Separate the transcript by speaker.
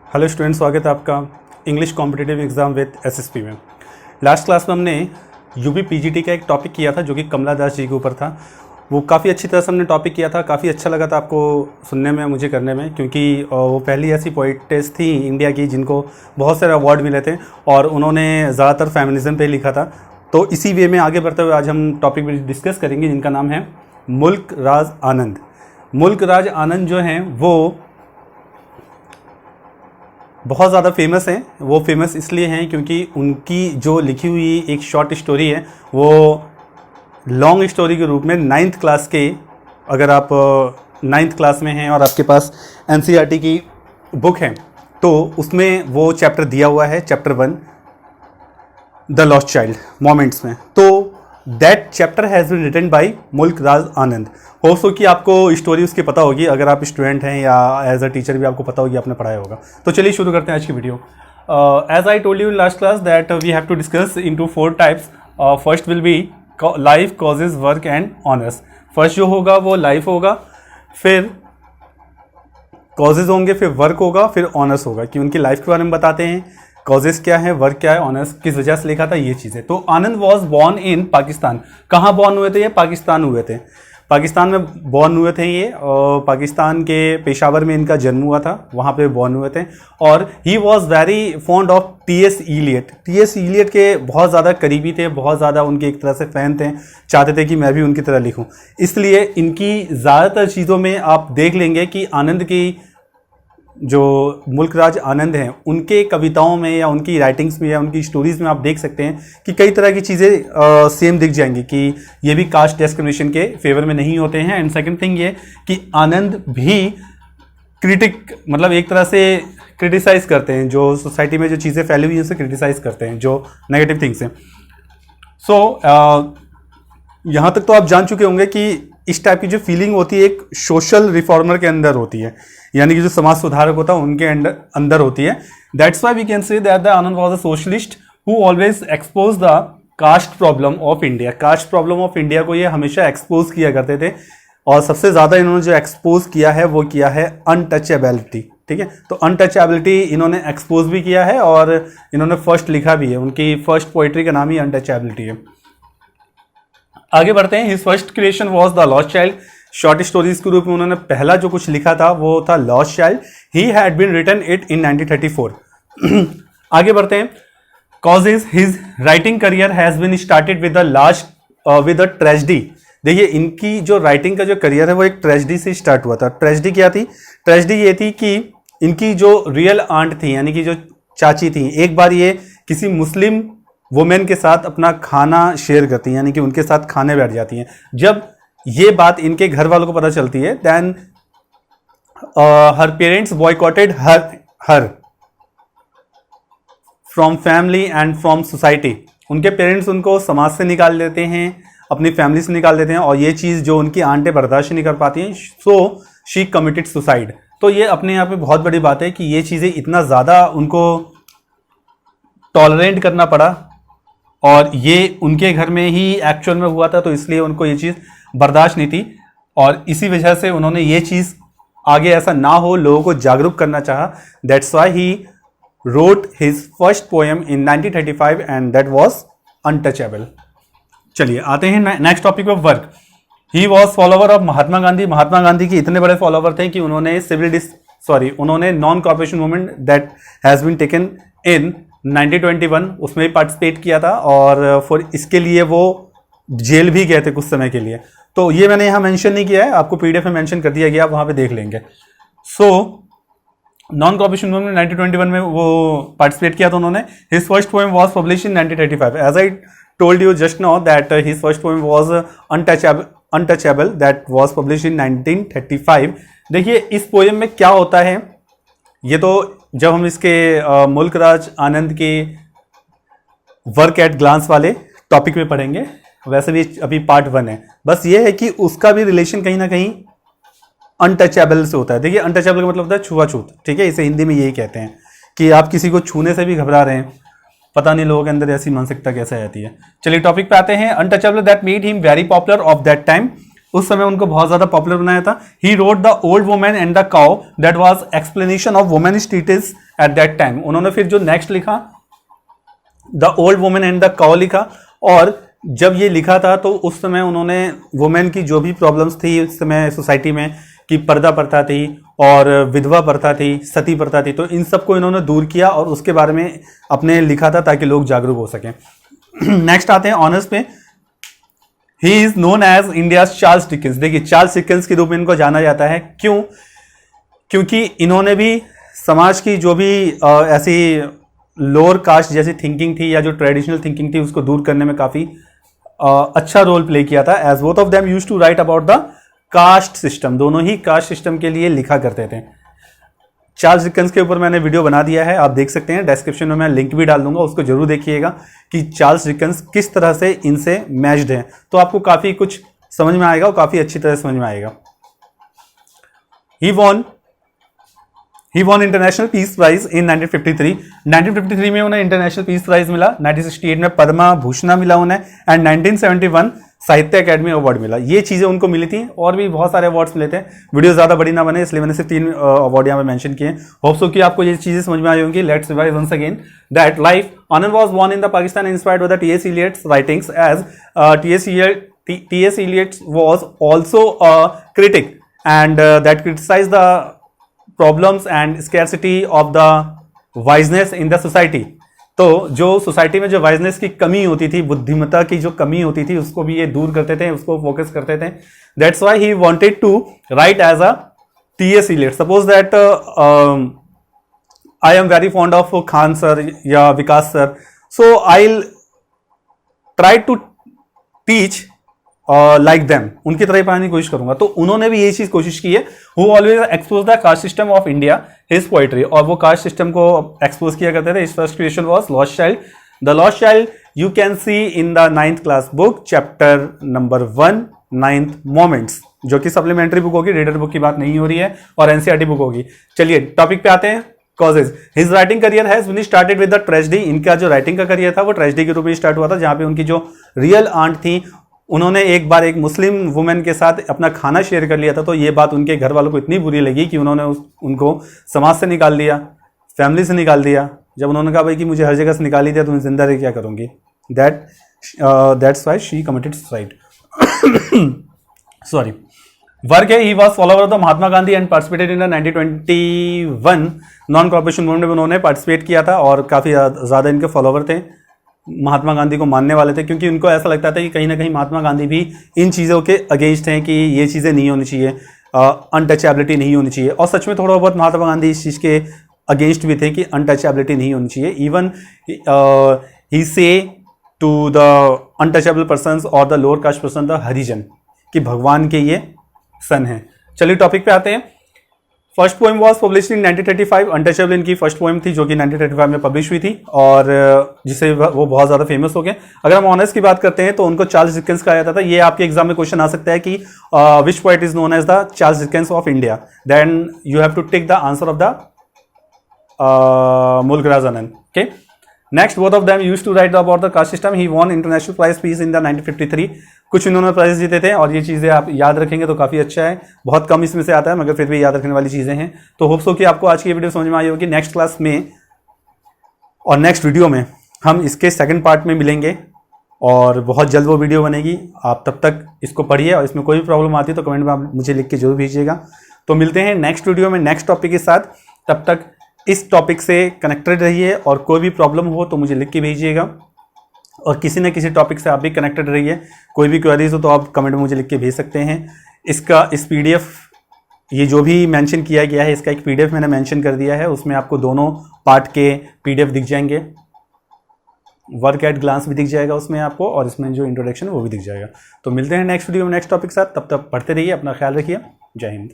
Speaker 1: Hello student, स्वागत है आपका English competitive exam with SSP में। लास्ट क्लास में हमने यूपी पीजीटी का एक टॉपिक किया था जो कि कमला दास जी के ऊपर था। वो काफ़ी अच्छी तरह से हमने टॉपिक किया था, काफ़ी अच्छा लगा था आपको सुनने में, मुझे करने में, क्योंकि वो पहली ऐसी पोइटेस थी इंडिया की जिनको बहुत सारे अवार्ड मिले थे और उन्होंने ज़्यादातर फेमिनिज्म पे लिखा था। तो इसी वे में आगे बढ़ते हुए आज हम टॉपिक में डिस्कस करेंगे जिनका नाम है मुल्क राज आनंद। मुल्क राज आनंद जो हैं वो बहुत ज़्यादा फेमस हैं। वो फेमस इसलिए हैं क्योंकि उनकी जो लिखी हुई एक शॉर्ट स्टोरी है वो लॉन्ग स्टोरी के रूप में 9th क्लास के, अगर आप 9th क्लास में हैं और आपके पास एनसीईआरटी की बुक है तो उसमें वो चैप्टर दिया हुआ है, chapter 1 the lost child moments में। तो that chapter has been written by Mulk Raj आनंद। हो सो कि आपको स्टोरी उसकी पता होगी, अगर आप स्टूडेंट हैं या एज अ टीचर भी आपको पता होगी, आपने पढ़ाया होगा। तो चलिए शुरू करते हैं आज की video. As I told you in last class that we have to discuss into 4 types. First will be life, causes, work and honours. First जो होगा वो लाइफ होगा, फिर कॉजेज होंगे, फिर वर्क होगा, फिर ऑनर्स होगा कि उनकी लाइफ के बारे में बताते हैं, कॉजेज क्या है, वर्क क्या है, ऑनर्स किस वजह से लिखा था, ये चीज़ें। तो आनंद वॉज बॉर्न इन पाकिस्तान। कहाँ बॉर्न हुए थे ये? पाकिस्तान हुए थे, पाकिस्तान में बॉर्न हुए थे ये। और पाकिस्तान के पेशावर में इनका जन्म हुआ था, वहाँ पे बॉर्न हुए थे। और he was very fond of TS. Eliot. TS. Eliot के बहुत ज़्यादा करीबी थे, बहुत ज़्यादा उनके एक तरह से फ़ैन थे, चाहते थे कि मैं भी उनकी तरह लिखूँ। इसलिए इनकी ज़्यादातर चीज़ों में आप देख लेंगे कि आनंद की जो मुल्क राज आनंद हैं उनके कविताओं में या उनकी राइटिंग्स में या उनकी स्टोरीज़ में आप देख सकते हैं कि कई तरह की चीज़ें सेम दिख जाएंगी कि ये भी कास्ट डिस्क्रिमिनेशन के फेवर में नहीं होते हैं। एंड सेकंड थिंग ये कि आनंद भी क्रिटिक, मतलब एक तरह से क्रिटिसाइज़ करते हैं, जो सोसाइटी में जो चीज़ें फैली हुई हैं उसे क्रिटिसाइज़ करते हैं, जो नेगेटिव थिंग्स हैं। सो यहाँ तक तो आप जान चुके होंगे कि इस टाइप की जो फीलिंग होती है एक सोशल रिफॉर्मर के अंदर होती है, यानी कि जो समाज सुधारक होता है उनके अंदर होती है। That's why we can say that the Anand was a socialist who always expose the caste problem of India. Caste problem of India को ये हमेशा एक्सपोज किया करते थे और सबसे ज़्यादा इन्होंने जो एक्सपोज किया है वो किया है अनटचेबिलिटी। ठीक है, तो अनटचेबिलिटी इन्होंने एक्सपोज भी किया है और इन्होंने फर्स्ट लिखा भी है। उनकी फर्स्ट पोइट्री का नाम ही अनटचेबिलिटी है। आगे बढ़ते हैं। His first creation was the lost child. Short stories के रूप में उन्होंने पहला जो कुछ लिखा था वो था lost child. He had been written it in 1934। आगे बढ़ते हैं। Causes, his writing career has been started with a tragedy. देखिए, इनकी जो राइटिंग का जो करियर है वो एक ट्रेजेडी से स्टार्ट हुआ था। ट्रेजेडी क्या थी? ट्रेजेडी ये थी कि इनकी जो रियल आंट थी, यानी कि जो चाची थी, एक बार ये किसी मुस्लिम वुमेन के साथ अपना खाना शेयर करती हैं, यानी कि उनके साथ खाने बैठ जाती हैं। जब ये बात इनके घर वालों को पता चलती है, then her parents boycotted her from family and from society. उनके पेरेंट्स उनको समाज से निकाल देते हैं, अपनी फैमिली से निकाल देते हैं और ये चीज़ जो उनकी आंटें बर्दाश्त नहीं कर पाती हैं, सो शी कमिटेड सुसाइड। तो ये अपने आप में बहुत बड़ी बात है कि ये चीज़ें इतना ज़्यादा उनको टॉलरेट करना पड़ा और ये उनके घर में ही एक्चुअल में हुआ था, तो इसलिए उनको ये चीज़ बर्दाश्त नहीं थी और इसी वजह से उन्होंने ये चीज़ आगे ऐसा ना हो, लोगों को जागरूक करना चाहा। That's why he wrote his first poem in 1935 and that was untouchable. चलिए आते हैं next topic of work. He was follower of Mahatma Gandhi. Mahatma Gandhi के इतने बड़े फॉलोवर थे कि उन्होंने non corporation movement that has been taken in 1921 उसमें भी पार्टिसिपेट किया था और फिर इसके लिए वो जेल भी गए थे कुछ समय के लिए। तो ये मैंने यहाँ मेंशन नहीं किया है, आपको पीडीएफ में मेंशन कर दिया गया, आप वहाँ पे देख लेंगे। सो नॉन कॉर्पोरेशन मूवमेंट 1921 में वो पार्टिसिपेट किया था उन्होंने। His first poem was publish in 1935। As I told you just now that his first poem was untouchable that was publish in 1935। देखिए, इस पोएम में क्या होता है ये तो जब हम इसके मुल्क राज आनंद के वर्क एट ग्लांस वाले टॉपिक में पढ़ेंगे। वैसे भी अभी पार्ट 1 है, बस ये है कि उसका भी रिलेशन कहीं ना कहीं अनटचेबल से होता है। देखिए, अनटचेबल का मतलब होता है छुआछूत। ठीक है, इसे हिंदी में यही कहते हैं कि आप किसी को छूने से भी घबरा रहे हैं। पता नहीं लोगों के अंदर ऐसी मानसिकता कैसे आती है। चलिए टॉपिक पे आते हैं। Untouchable that made him very popular of that time. उस समय उनको बहुत ज्यादा पॉपुलर बनाया था। He wrote the old women and the cow that was explanation of women status at that time. उन्होंने फिर जो नेक्स्ट लिखा the old women and the cow लिखा, और जब ये लिखा था तो उस समय उन्होंने वुमेन की जो भी प्रॉब्लम्स थी उस समय सोसाइटी में, कि पर्दा प्रथा थी और विधवा प्रथा थी, सती प्रथा थी, तो इन सबको इन्होंने दूर किया और उसके बारे में अपने लिखा था ताकि लोग जागरूक हो सकें। नेक्स्ट आते हैं ऑनर्स पे। He is known as India's Charles Dickens. देखिए चार्ल्स डिकेंस के रूप में इनको जाना जाता है, क्यों? क्योंकि इन्होंने भी समाज की जो भी ऐसी लोअर कास्ट जैसी थिंकिंग थी या जो ट्रेडिशनल थिंकिंग थी उसको दूर करने में काफी अच्छा रोल प्ले किया था। As both of them used to write about the caste system. दोनों ही कास्ट सिस्टम के लिए लिखा करते थे। चार्ल्स डिकेंस के ऊपर मैंने वीडियो बना दिया है, आप देख सकते हैं, डिस्क्रिप्शन में मैं लिंक भी डाल दूंगा, उसको जरूर देखिएगा कि चार्ल्स डिकेंस किस तरह से इनसे मैच्ड है, तो आपको काफी कुछ समझ में आएगा और काफी अच्छी तरह समझ में आएगा। He won international peace prize in 1953। 1953 में उन्हें इंटरनेशनल पीस प्राइज मिला, 1968 में पद्मा भूषण मिला उन्हें, एंड 1971 साहित्य अकेडमी अवार्ड मिला। ये चीजें उनको मिली थी, और भी बहुत सारे अवार्ड्स मिले थे। वीडियो ज्यादा बड़ी ना बने इसलिए मैंने सिर्फ 3 अवार्ड यहाँ पे मेंशन किए। होप सो कि आपको ये चीजें समझ में आई होंगी। Let's revise once again that life Anand was born in the Pakistan inspired by the TS. Eliot's writings, as T.S. Eliot was also a critic and that criticized the problems and scarcity of the wiseness in the society। तो जो society में जो वाइजनेस की कमी होती थी, बुद्धिमत्ता की जो कमी होती थी, उसको भी ये दूर करते थे, उसको फोकस करते थे। That's why he wanted to write as a T.S. Eliot। Suppose that I am very fond of Khan sir या Vikas sir, so I will try to teach like them, उनकी तरह पढ़ाने की कोशिश करूंगा। तो उन्होंने भी ये चीज कोशिश की है। Who always expose the caste system of India his poetry, और वो कास्ट सिस्टम को एक्सपोज किया करते थे। His first creation was lost child. The lost child you can see in the 9th class book, chapter number 1, 9th moments, जो कि supplementary book होगी, reader book की बात नहीं हो रही है, और एनसीईआरटी बुक होगी। चलिए टॉपिक पे आते हैं। Causes. His writing career has been started with the tragedy. इनका जो राइटिंग का करियर था वो ट्रेजेडी के रूप में स्टार्ट हुआ था, जहां पे उनकी जो रियल आंट थी, उन्होंने एक बार एक मुस्लिम वुमेन के साथ अपना खाना शेयर कर लिया था। तो ये बात उनके घर वालों को इतनी बुरी लगी कि उन्होंने उनको समाज से निकाल दिया, फैमिली से निकाल दिया। जब उन्होंने कहा भाई कि मुझे हर जगह से निकाल दिया तो मैं जिंदा रह क्या करूंगी, that's why she committed suicide. Sorry. Work है, he was follower of the Mahatma Gandhi and participated in the 1921 non corporation movement में उन्होंने पार्टिसिपेट किया था, और काफ़ी ज़्यादा इनके फॉलोवर थे, महात्मा गांधी को मानने वाले थे, क्योंकि उनको ऐसा लगता था कि कहीं ना कहीं महात्मा गांधी भी इन चीज़ों के अगेंस्ट हैं कि ये चीज़ें नहीं होनी चाहिए, अनटचेबिलिटी नहीं होनी चाहिए। और सच में थोड़ा बहुत महात्मा गांधी इस चीज़ के अगेंस्ट भी थे कि अनटचेबिलिटी नहीं होनी चाहिए। Even he say to the untouchable persons और the lower caste person the Harijan, कि भगवान के ये सन है। चलिए टॉपिक पे आते हैं। First poem was published in 1935। Untouchable इनकी फर्स्ट पोएम थी जो कि 1935 में पब्लिश हुई थी, और जिसे वो बहुत ज़्यादा फेमस हो गए। अगर हम ऑनर्स की बात करते हैं तो उनको चार्ल्स डिकेंस कहा जाता था। ये आपके एग्जाम में क्वेश्चन आ सकता है कि which poet is known as the Charles Dickens of India, then you have to take the answer of the Mulk Raj Anand. Okay, next both of them used to write about the caste system. He won international prize peace in the 1953। कुछ इन्होंने prize जीते थे, और ये चीज़ें आप याद रखेंगे तो काफ़ी अच्छा है। बहुत कम इसमें से आता है, मगर फिर भी याद रखने वाली चीज़ें हैं। तो होप सो कि आपको आज की वीडियो समझ में आई होगी। नेक्स्ट क्लास में और नेक्स्ट वीडियो में हम इसके सेकंड पार्ट में मिलेंगे, और बहुत जल्द वो वीडियो बनेगी। आप तब तक इसको पढ़िए, और इसमें कोई भी प्रॉब्लम आती है तो कमेंट में आप मुझे लिख के जरूर भेजिएगा। तो मिलते हैं नेक्स्ट वीडियो में नेक्स्ट टॉपिक के साथ। तब तक इस टॉपिक से कनेक्टेड रहिए, और कोई भी प्रॉब्लम हो तो मुझे लिख के भेजिएगा, और किसी न किसी टॉपिक से आप भी कनेक्टेड रहिए। कोई भी क्वेरीज हो तो आप कमेंट में मुझे लिख के भेज सकते हैं। इस PDF, ये जो भी मेंशन किया गया है, इसका एक PDF मैंने मेंशन कर दिया है, उसमें आपको दोनों पार्ट के PDF दिख जाएंगे। वर्क एट ग्लांस भी दिख जाएगा उसमें आपको, और इसमें जो इंट्रोडक्शन है वो भी दिख जाएगा। तो मिलते हैं नेक्स्ट वीडियो में नेक्स्ट टॉपिक के साथ। तब तक पढ़ते रहिए, अपना ख्याल रखिए। जय हिंद।